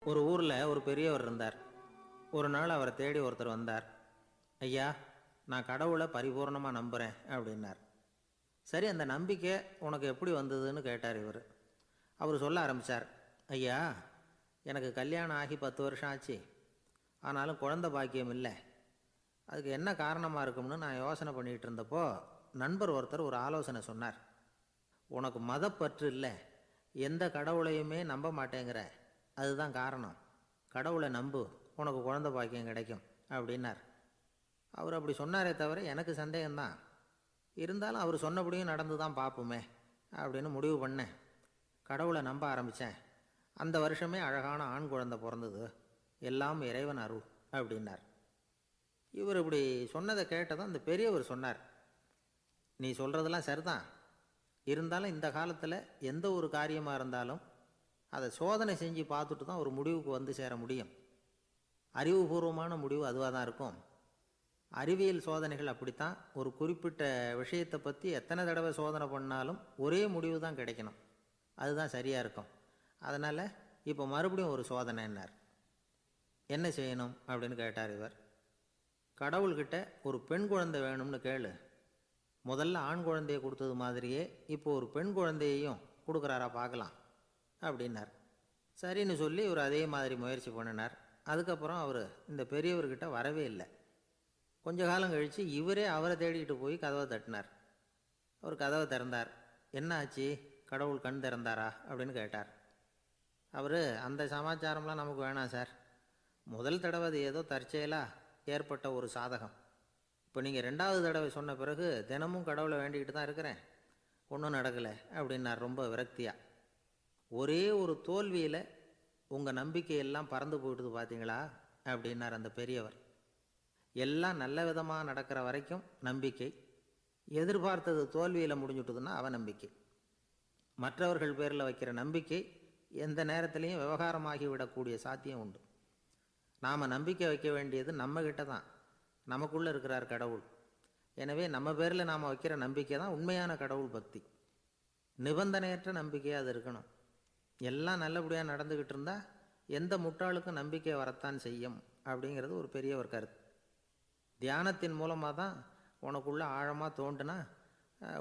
ஒரு ஊரில் ஒரு பெரியவர் இருந்தார். ஒரு நாள் அவரை தேடி ஒருத்தர் வந்தார். ஐயா, நான் கடவுளை பரிபூர்ணமாக நம்புகிறேன் அப்படின்னார். சரி, அந்த நம்பிக்கை உனக்கு எப்படி வந்ததுன்னு கேட்டார் இவர். அவர் சொல்ல ஆரம்பித்தார். ஐயா, எனக்கு கல்யாணம் ஆகி 10 வருஷம் ஆச்சு. ஆனாலும் குழந்தை பாக்கியம் இல்லை. அதுக்கு என்ன காரணமாக இருக்கும்னு நான் யோசனை பண்ணிகிட்டு இருந்தப்போ நண்பர் ஒருத்தர் ஒரு ஆலோசனை சொன்னார். உனக்கு மதப்பற்று இல்லை, எந்த கடவுளையுமே நம்ப மாட்டேங்கிற, அதுதான் காரணம். கடவுளை நம்பு, உனக்கு குழந்தை பாக்கியம் கிடைக்கும் அப்படின்னார். அவர் அப்படி சொன்னாரே தவிர எனக்கு சந்தேகம்தான். இருந்தாலும் அவர் சொன்னபடியும் நடந்து தான் பார்ப்போமே அப்படின்னு முடிவு பண்ணேன். கடவுளை நம்ப ஆரம்பித்தேன். அந்த வருஷமே அழகான ஆண் குழந்தை பிறந்தது. எல்லாம் இறைவன் அருள் அப்படின்னார். இவர் இப்படி சொன்னதை கேட்டதும் அந்த பெரியவர் சொன்னார், நீ சொல்கிறதெல்லாம் சரிதான். இருந்தாலும் இந்த காலத்தில் எந்த ஒரு காரியமாக இருந்தாலும் அதை சோதனை செஞ்சு பார்த்துட்டு தான் ஒரு முடிவுக்கு வந்து சேர முடியும். அறிவுபூர்வமான முடிவு அதுவாக தான் இருக்கும். அறிவியல் சோதனைகள் அப்படித்தான். ஒரு குறிப்பிட்ட விஷயத்தை பற்றி எத்தனை தடவை சோதனை பண்ணாலும் ஒரே முடிவு தான் கிடைக்கணும். அதுதான் சரியாக இருக்கும். அதனால் இப்போ மறுபடியும் ஒரு சோதனைன்னார். என்ன செய்யணும் அப்படின்னு கேட்டார் இவர். கடவுள்கிட்ட ஒரு பெண் குழந்தை வேணும்னு கேளு. முதல்ல ஆண் குழந்தையை கொடுத்தது மாதிரியே இப்போ ஒரு பெண் குழந்தையையும் கொடுக்குறாரா பார்க்கலாம் அப்படின்னார். சரின்னு சொல்லி இவர் அதே மாதிரி முயற்சி பண்ணினார். அதுக்கப்புறம் அவர் இந்த பெரியவர்கிட்ட வரவே இல்லை. கொஞ்ச காலம் கழித்து இவரே அவரை தேடிக்கிட்டு போய் கதவை தட்டினார். அவர் கதவை திறந்தார். என்ன ஆச்சு, கடவுள் கண் திறந்தாரா அப்படின்னு கேட்டார். அவர், அந்த சமாச்சாரம்லாம் நமக்கு வேணாம் சார். முதல் தடவை அது ஏதோ தற்செயலாக ஏற்பட்ட ஒரு சாதகம். இப்போ நீங்கள் 2வது தடவை சொன்ன பிறகு தினமும் கடவுளை வேண்டிக்கிட்டு தான் இருக்கிறேன், ஒன்றும் நடக்கலை அப்படின்னார் ரொம்ப விரக்தியாக. ஒரே ஒரு தோல்வியில் உங்கள் நம்பிக்கையெல்லாம் பறந்து போயிட்டுது பார்த்தீங்களா அப்படின்னார் அந்த பெரியவர். எல்லாம் நல்ல விதமாக நடக்கிற வரைக்கும் நம்பிக்கை, எதிர்பார்த்தது தோல்வியில் முடிஞ்சுட்டுதுன்னா அவநம்பிக்கை. மற்றவர்கள் பேரில் வைக்கிற நம்பிக்கை எந்த நேரத்திலையும் விவகாரமாகி விடக்கூடிய சாத்தியம் உண்டு. நாம் நம்பிக்கை வைக்க வேண்டியது நம்மக்கிட்ட தான். நமக்குள்ளே இருக்கிறார் கடவுள். எனவே நம்ம பேரில் நாம் வைக்கிற நம்பிக்கை தான் உண்மையான கடவுள் பக்தி. நிபந்தனையற்ற நம்பிக்கையாக அது இருக்கணும். எல்லாம் நல்லபடியாக நடந்துக்கிட்டு இருந்தால் எந்த முட்டாளுக்கும் நம்பிக்கை வரத்தான் செய்யும் அப்படிங்கிறது ஒரு பெரியவர் கருத்து. தியானத்தின் மூலமாக தான் உனக்குள்ளே ஆழமாக தோண்டுனா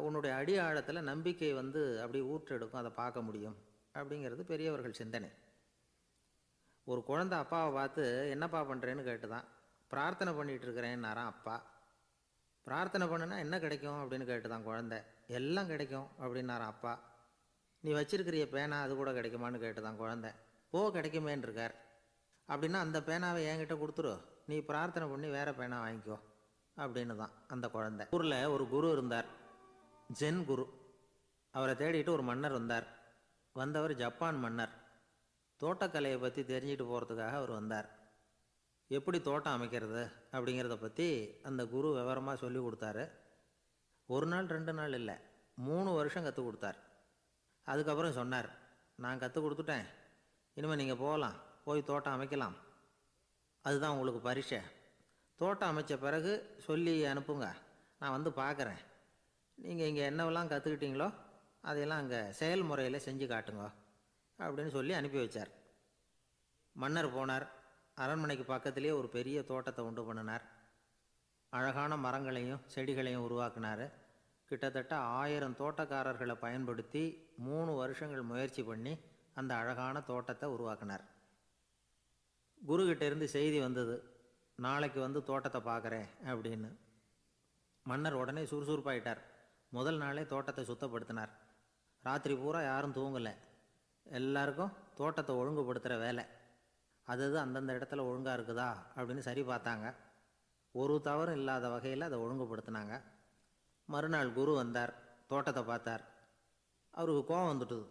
உன்னுடைய அடி ஆழத்தில் நம்பிக்கை வந்து அப்படி ஊற்றெடுக்கும், அதை பார்க்க முடியும் அப்படிங்கிறது பெரியவர்கள் சிந்தனை. ஒரு குழந்தை அப்பாவை பார்த்து என்னப்பா பண்ணுறேன்னு கேட்டு தான். பிரார்த்தனை பண்ணிகிட்டு இருக்கிறேன்னாரான் அப்பா. பிரார்த்தனை பண்ணுனா என்ன கிடைக்கும் அப்படின்னு கேட்டு தான் குழந்தை. எல்லாம் கிடைக்கும் அப்படின்னாரான் அப்பா. நீ வச்சிருக்கிறிய பேனா அது கூட கிடைக்குமான்னு கேட்டு தான் குழந்தை. கிடைக்குமேன்னு இருக்கார். அப்படின்னா அந்த பேனாவை என்கிட்ட கொடுத்துரு, நீ பிரார்த்தனை பண்ணி வேறு பேனா வாங்கிக்கோ அப்படின்னு தான் அந்த குழந்தை. ஊரில் ஒரு குரு இருந்தார், ஜென் குரு. அவரை தேடிட்டு ஒரு மன்னர் வந்தார். வந்தவர் ஜப்பான் மன்னர். தோட்டக்கலையை பற்றி தெரிஞ்சுட்டு போகிறதுக்காக அவர் வந்தார். எப்படி தோட்டம் அமைக்கிறது அப்படிங்கிறத பற்றி அந்த குரு விவரமாக சொல்லி கொடுத்தாரு. 1 நாள் 2 நாள் இல்லை, 3 வருஷம் கற்றுக் கொடுத்தார். அதுக்கப்புறம் சொன்னார், நான் கற்றுக் கொடுத்துட்டேன், இனிமேல் நீங்கள் போகலாம், போய் தோட்டம் அமைக்கலாம். அதுதான் உங்களுக்கு பரீட்சை. தோட்டம் அமைச்ச பிறகு சொல்லி அனுப்புங்க, நான் வந்து பார்க்குறேன். நீங்கள் இங்கே என்னவெல்லாம் கற்றுக்கிட்டீங்களோ அதையெல்லாம் அங்கே செயல்முறையில் செஞ்சு காட்டுங்க அப்படின்னு சொல்லி அனுப்பி வச்சார். மன்னர் போனார். அரண்மனைக்கு பக்கத்திலே ஒரு பெரிய தோட்டத்தை உண்டு பண்ணினார். அழகான மரங்களையும் செடிகளையும் உருவாக்கினார். கிட்டத்தட்ட 1000 தோட்டக்காரர்களை பயன்படுத்தி 3 வருஷங்கள் முயற்சி பண்ணி அந்த அழகான தோட்டத்தை உருவாக்கினார். குருக்கிட்ட இருந்து செய்தி வந்தது, நாளைக்கு வந்து தோட்டத்தை பார்க்குறேன் அப்படின்னு. மன்னர் உடனே சுறுசுறுப்பாயிட்டார். முதல் நாளே தோட்டத்தை சுத்தப்படுத்தினார். ராத்திரி பூரா யாரும் தூங்கலை. எல்லாருக்கும் தோட்டத்தை ஒழுங்குபடுத்துகிற வேலை. அது அந்தந்த இடத்துல ஒழுங்காக இருக்குதா அப்படின்னு சரி பார்த்தாங்க. ஒரு தவறும் இல்லாத வகையில் அதை ஒழுங்குபடுத்தினாங்க. மறுநாள் குரு வந்தார், தோட்டத்தை பார்த்தார். அவருக்கு கோபம் வந்துட்டுது.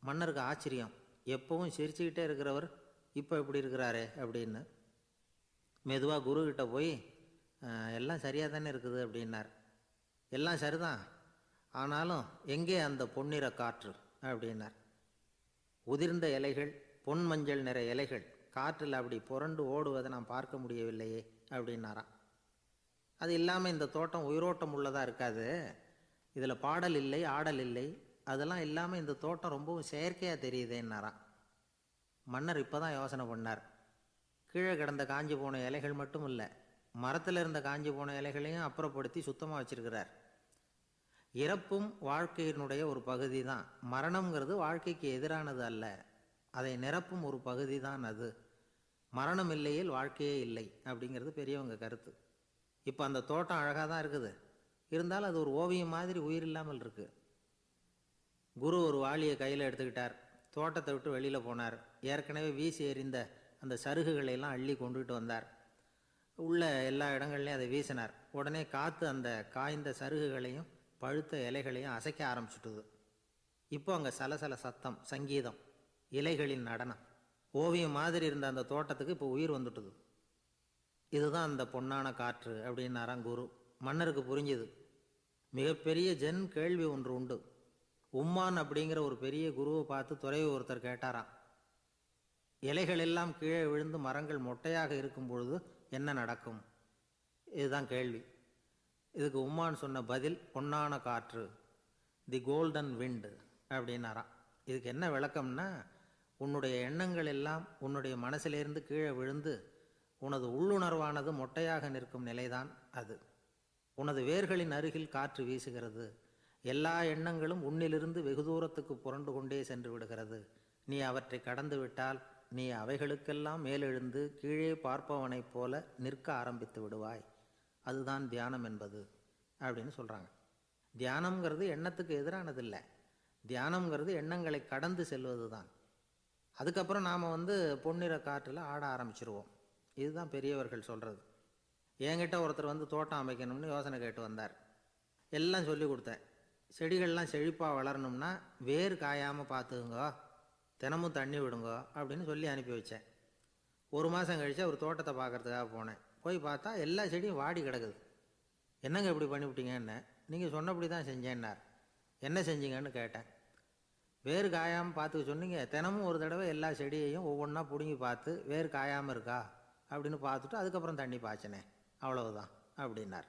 மன்னருக்கு ஆச்சரியம், எப்பவும் சிரிச்சுக்கிட்டே இருக்கிறவர் இப்போ இப்படி இருக்கிறாரே அப்படின்னு. மெதுவாக குருக்கிட்ட போய் எல்லாம் சரியாக தானே இருக்குது அப்படின்னார். எல்லாம் சரிதான், ஆனாலும் எங்கே அந்த பொன்னிற காற்று அப்படின்னார். உதிர்ந்த இலைகள், பொன் மஞ்சள் நிற இலைகள் காற்றில் அப்படி புரண்டு ஓடுவதை நான் பார்க்க முடியவில்லையே அப்படின்னாராம். அது இல்லாமல் இந்த தோட்டம் உயிரோட்டம் உள்ளதாக இருக்காது, இதில் பாடல் இல்லை, ஆடல் இல்லை, அதெல்லாம் இல்லாமல் இந்த தோட்டம் ரொம்பவும் செயற்கையாக தெரியுதேன்னாராம். மன்னர் இப்போ தான் யோசனை பண்ணார். கீழே கிடந்த காஞ்சி போன இலைகள் மட்டும் இல்லை, மரத்தில் இருந்த காஞ்சி போன இலைகளையும் அப்புறப்படுத்தி சுத்தமாக வச்சிருக்கிறார். இறப்பும் வாழ்க்கையினுடைய ஒரு பகுதி தான். மரணம்ங்கிறது வாழ்க்கைக்கு எதிரானது அல்ல, அதை நிரப்பும் ஒரு பகுதி தான் அது. மரணம் இல்லையில் வாழ்க்கையே இல்லை அப்படிங்கிறது பெரியவங்க கருத்து. இப்போ அந்த தோட்டம் அழகாக தான் இருக்குது, இருந்தாலும் அது ஒரு ஓவியம் மாதிரி உயிர் இல்லாமல் இருக்குது. குரு ஒரு வாளியை கையில் எடுத்துக்கிட்டார், தோட்டத்தை விட்டு வெளியில் போனார். ஏற்கனவே வீசி எறிந்த அந்த சருகுகளையெல்லாம் அள்ளி கொண்டுகிட்டு வந்தார். உள்ள எல்லா இடங்கள்லையும் அதை வீசினார். உடனே காற்று அந்த காய்ந்த சருகுகளையும் பழுத்த இலைகளையும் அசைக்க ஆரம்பிச்சுட்டுது. இப்போ அங்கே சலசல சத்தம், சங்கீதம், இலைகளின் நடனம். ஓவியம் மாதிரி இருந்த அந்த தோட்டத்துக்கு இப்போ உயிர் வந்துட்டுது. இதுதான் அந்த பொன்னான காற்று அப்படின்னாராம் குரு. மன்னருக்கு புரிஞ்சுது. மிகப்பெரிய ஜென் கேள்வி ஒன்று உண்டு. உம்மான் அப்படிங்கிற ஒரு பெரிய குருவை பார்த்து துறவி ஒருத்தர் கேட்டாராம், இலைகள் எல்லாம் கீழே விழுந்து மரங்கள் மொட்டையாக இருக்கும் பொழுது என்ன நடக்கும்? இதுதான் கேள்வி. இதுக்கு உம்மான் சொன்ன பதில் பொன்னான காற்று, தி கோல்டன் விண்ட் அப்படின்னாராம். இதுக்கு என்ன விளக்கம்னா, உன்னுடைய எண்ணங்கள் எல்லாம் உன்னுடைய மனசிலிருந்து கீழே விழுந்து உனது உள்ளுணர்வானது மொட்டையாக நிற்கும் நிலைதான் அது. உனது வேர்களின் அருகில் காற்று வீசுகிறது. எல்லா எண்ணங்களும் உன்னிலிருந்து வெகு தூரத்துக்கு புரண்டு கொண்டே சென்று விடுகிறது. நீ அவற்றை கடந்து விட்டால் நீ அவைகளுக்கெல்லாம் மேலெழுந்து கீழே பார்ப்பவனைப் போல நிற்க ஆரம்பித்து விடுவாய். அதுதான் தியானம் என்பது அப்படின்னு சொல்கிறாங்க. தியானம்ங்கிறது எண்ணத்துக்கு எதிரானதில்லை, தியானம்ங்கிறது எண்ணங்களை கடந்து செல்வது தான். அதுக்கப்புறம் நாம் பொன்னிற காற்றில் ஆட ஆரம்பிச்சிருவோம். இதுதான் பெரியவர்கள் சொல்கிறது. என்கிட்ட ஒருத்தர் தோட்டம் அமைக்கணும்னு யோசனை கேட்டு வந்தார். எல்லாம் சொல்லி கொடுத்தேன். செடிகள்லாம் செழிப்பாக வளரணும்னா வேர் காயாமல் பார்த்துக்குங்கோ, தினமும் தண்ணி விடுங்கோ அப்படின்னு சொல்லி அனுப்பி வச்சேன். ஒரு மாதம் கழித்து அவர் தோட்டத்தை பார்க்குறதுக்காக போனேன். போய் பார்த்தா எல்லா செடியும் வாடி கிடக்குது. என்னங்க இப்படி பண்ணிவிட்டீங்கன்னு. நீங்கள் சொன்னபடி தான் செஞ்சேன்னார். என்ன செஞ்சீங்கன்னு கேட்டேன். வேர் காயாமல் பார்த்துக்க சொன்னீங்க, தினமும் ஒரு தடவை எல்லா செடியையும் ஒவ்வொன்றா பிடுங்கி பார்த்து வேர் காயாமல் இருக்கா அப்படின்னு பார்த்துட்டு அதுக்கப்புறம் தண்ணி பாய்ச்சினே, அவ்வளவுதான் அப்படின்னார்.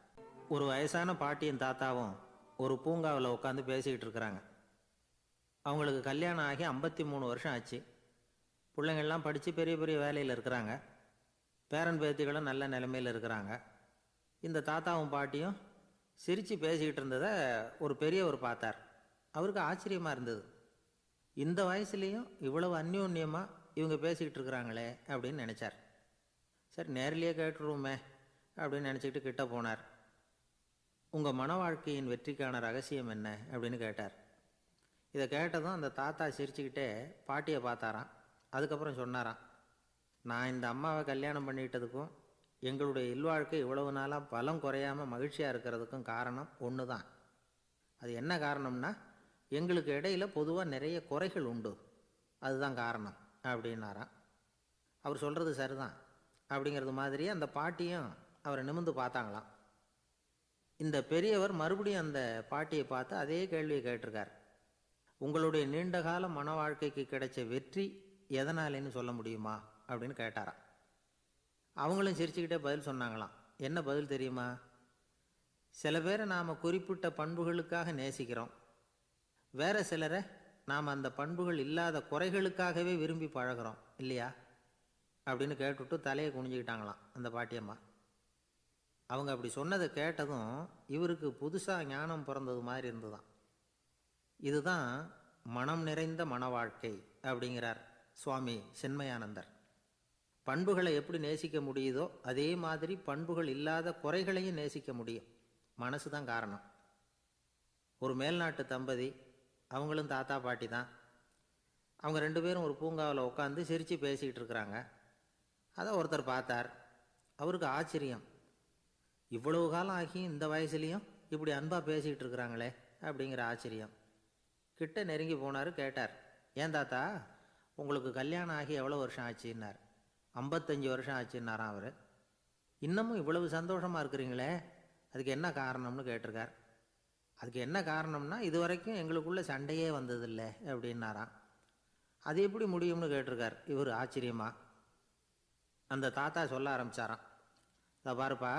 ஒரு வயசான பாட்டியின் தாத்தாவும் ஒரு பூங்காவில் உட்காந்து பேசிக்கிட்டு இருக்கிறாங்க. அவங்களுக்கு கல்யாணம் ஆகி 53 வருஷம் ஆச்சு. பிள்ளைங்கள்லாம் படித்து பெரிய பெரிய வேலையில் இருக்கிறாங்க. பேரன் பேத்திகளும் நல்ல நிலைமையில் இருக்கிறாங்க. இந்த தாத்தாவும் பாட்டியும் சிரித்து பேசிக்கிட்டு இருந்ததை ஒரு பெரியவர் பார்த்தார். அவருக்கு ஆச்சரியமாக இருந்தது. இந்த வயசுலேயும் இவ்வளவு அந்யோன்யமாக இவங்க பேசிக்கிட்டு இருக்கிறாங்களே அப்படின்னு நினச்சார். சரி, நேரிலேயே கேட்டுருவோமே அப்படின்னு நினச்சிக்கிட்டு கிட்ட போனார். உங்கள் மன வாழ்க்கையின் வெற்றிக்கான ரகசியம் என்ன அப்படின்னு கேட்டார். இதை கேட்டதும் அந்த தாத்தா சிரிச்சுக்கிட்டே பாட்டியை பார்த்தாராம். அதுக்கப்புறம் சொன்னாராம், நான் இந்த அம்மாவை கல்யாணம் பண்ணிக்கிட்டதுக்கும் எங்களுடைய இல்வாழ்க்கை இவ்வளவு நாளாக பலம் குறையாமல் மகிழ்ச்சியாக இருக்கிறதுக்கும் காரணம் ஒன்று தான். அது என்ன காரணம்னா, எங்களுக்கு இடையில பொதுவாக நிறைய குறைகள் உண்டு, அதுதான் காரணம் அப்படின்னாராம். அவர் சொல்கிறது சரிதான் அப்படிங்கிறது மாதிரியே அந்த பாட்டியும் அவரை நிமிர்ந்து பார்த்தாங்களாம். இந்த பெரியவர் மறுபடியும் அந்த பாட்டியை பார்த்து அதே கேள்வியை கேட்டிருக்கார். உங்களுடைய நீண்டகால மன வாழ்க்கைக்கு கிடைச்ச வெற்றி எதனாலேன்னு சொல்ல முடியுமா அப்படின்னு கேட்டாராம். அவங்களும் சிரிச்சுக்கிட்டே பதில் சொன்னாங்களாம். என்ன பதில் தெரியுமா? சில பேரை நாம் குறிப்பிட்ட பண்புகளுக்காக நேசிக்கிறோம், வேற சிலரை நாம் அந்த பண்புகள் இல்லாத குறைகளுக்காகவே விரும்பி பழகிறோம் இல்லையா அப்படின்னு கேட்டுவிட்டு தலையை குனிஞ்சிக்கிட்டாங்களாம் அந்த பாட்டியம்மா. அவங்க அப்படி சொன்னதை கேட்டதும் இவருக்கு புதுசாக ஞானம் பிறந்தது மாதிரி இருந்துதான். இதுதான் மனம் நிறைந்த மன வாழ்க்கை அப்படிங்கிறார் சுவாமி சின்மயானந்தர். பண்புகளை எப்படி நேசிக்க முடியுதோ அதே மாதிரி பண்புகள் இல்லாத குறைகளையும் நேசிக்க முடியும். மனசு தான் காரணம். ஒரு மேல்நாட்டு தம்பதி, அவங்களும் தாத்தா பாட்டி தான். அவங்க 2 பேரும் ஒரு பூங்காவில் உட்காந்து சிரித்து பேசிக்கிட்டு இருக்கிறாங்க. அதை ஒருத்தர் பார்த்தார். அவருக்கு ஆச்சரியம், இவ்வளவு காலம் ஆகி இந்த வயசுலேயும் இப்படி அன்பாக பேசிக்கிட்டு இருக்கிறாங்களே அப்படிங்கிற ஆச்சரியம். கிட்ட நெருங்கி போனார். கேட்டார், ஏன் தாத்தா உங்களுக்கு கல்யாணம் ஆகி எவ்வளோ வருஷம் ஆச்சுன்னார். 55 வருஷம் ஆச்சுன்னாராம் அவர். இன்னமும் இவ்வளவு சந்தோஷமாக இருக்கிறீங்களே, அதுக்கு என்ன காரணம்னு கேட்டிருக்கார். அதுக்கு என்ன காரணம்னா, இது வரைக்கும் எங்களுக்குள்ள சண்டையே வந்ததில்லை அப்படின்னாராம். அது எப்படி முடியும்னு கேட்டிருக்கார் இவர் ஆச்சரியமா. அந்த தாத்தா சொல்ல ஆரம்பித்தாராம், இதை பாருப்பா,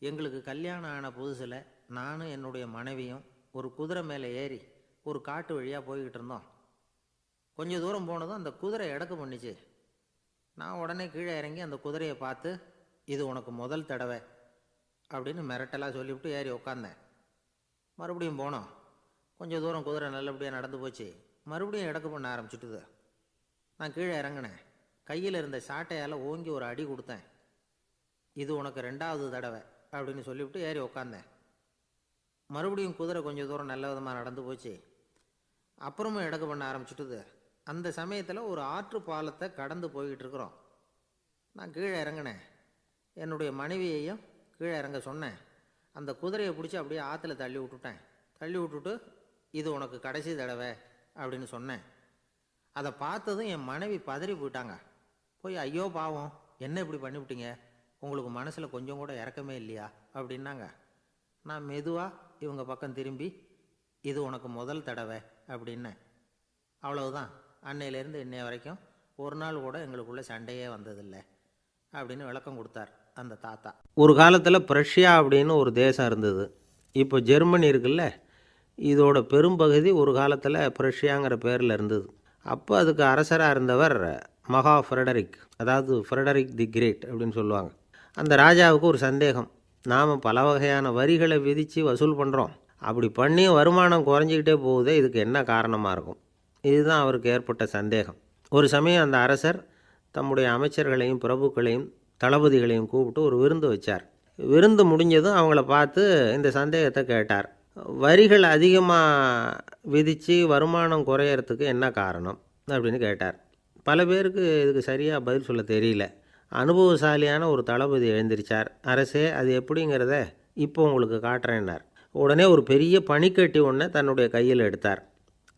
எங்களுக்கு கல்யாணம் ஆன புதுசில் நானும் என்னுடைய மனைவியும் ஒரு குதிரை மேலே ஏறி ஒரு காட்டு வழியாக போய்கிட்டு இருந்தோம். கொஞ்சம் தூரம் போனதும் அந்த குதிரை எடக்கு பண்ணிச்சு. நான் உடனே கீழே இறங்கி அந்த குதிரையை பார்த்து, இது உனக்கு முதல் தடவை அப்படின்னு மிரட்டலாக சொல்லிவிட்டு ஏறி உக்காந்தேன். மறுபடியும் போனோம். கொஞ்சம் தூரம் குதிரை நல்லபடியாக நடந்து போச்சு. மறுபடியும் எடக்கு பண்ண ஆரம்பிச்சுட்டுது. நான் கீழே இறங்கினேன். கையில் இருந்த சாட்டையால் ஓங்கி ஒரு அடி கொடுத்தேன். இது உனக்கு 2வது தடவை அப்படின்னு சொல்லிவிட்டு ஏறி உக்காந்தேன். மறுபடியும் குதிரை கொஞ்சம் தூரம் நல்ல விதமாக நடந்து போச்சு. அப்புறமும் எடக்கு பண்ண ஆரம்பிச்சுட்டுது. அந்த சமயத்தில் ஒரு ஆற்று பாலத்தை கடந்து போய்கிட்டு இருக்கிறோம். நான் கீழே இறங்கினேன். என்னுடைய மனைவியையும் கீழே இறங்க சொன்னேன். அந்த குதிரையை பிடிச்சி அப்படியே ஆற்றுல தள்ளி விட்டுட்டேன். தள்ளி விட்டுட்டு, இது உனக்கு கடைசி தடவை அப்படின்னு சொன்னேன். அதை பார்த்ததும் என் மனைவி பதறி போயிட்டாங்க. போய், ஐயோ பாவம், என்ன இப்படி பண்ணிவிட்டீங்க, உங்களுக்கு மனசில் கொஞ்சம் கூட இறக்கமே இல்லையா அப்படின்னாங்க. நான் மெதுவாக இவங்க பக்கம் திரும்பி, இது உனக்கு முதல் தடவை அப்படின்னேன். அவ்வளவுதான். அன்னையிலேருந்து இன்னைய வரைக்கும் ஒரு நாள் கூட எங்களுக்குள்ளே சண்டையே வந்ததில்லை அப்படின்னு விளக்கம் கொடுத்தார் அந்த தாத்தா. ஒரு காலத்தில் பிரஷ்யா அப்படின்னு ஒரு தேசம் இருந்தது. இப்போ ஜெர்மனி இருக்குல்ல, இதோட பெரும்பகுதி ஒரு காலத்தில் பிரஷ்யாங்கிற பேரில் இருந்தது. அப்போ அதுக்கு அரசராக இருந்தவர் மகா ஃப்ரெடரிக், அதாவது ஃப்ரெடரிக் தி கிரேட் அப்படின்னு சொல்லுவாங்க. அந்த ராஜாவுக்கு ஒரு சந்தேகம். நாம் பல வகையான வரிகளை விதித்து வசூல் பண்ணுறோம், அப்படி பண்ணியும் வருமானம் குறைஞ்சிக்கிட்டே போகுதே, இதுக்கு என்ன காரணமாக இருக்கும்? இதுதான் அவருக்கு ஏற்பட்ட சந்தேகம். ஒரு சமயம் அந்த அரசர் தம்முடைய அமைச்சர்களையும் பிரபுக்களையும் தளபதிகளையும் கூப்பிட்டு ஒரு விருந்து வச்சார். விருந்து முடிஞ்சதும் அவங்கள பார்த்து இந்த சந்தேகத்தை கேட்டார். வரிகள் அதிகமாக விதித்து வருமானம் குறையறதுக்கு என்ன காரணம் அப்படின்னு கேட்டார். பல பேருக்கு இதுக்கு சரியாக பதில் சொல்ல தெரியல. அனுபவசாலியான ஒரு தளபதி எழுந்திருச்சார். அரசே, அது எப்படிங்கிறத இப்போ உங்களுக்கு காட்டுறேன்னார். உடனே ஒரு பெரிய பனிக்கட்டி ஒன்றை தன்னுடைய கையில் எடுத்தார்.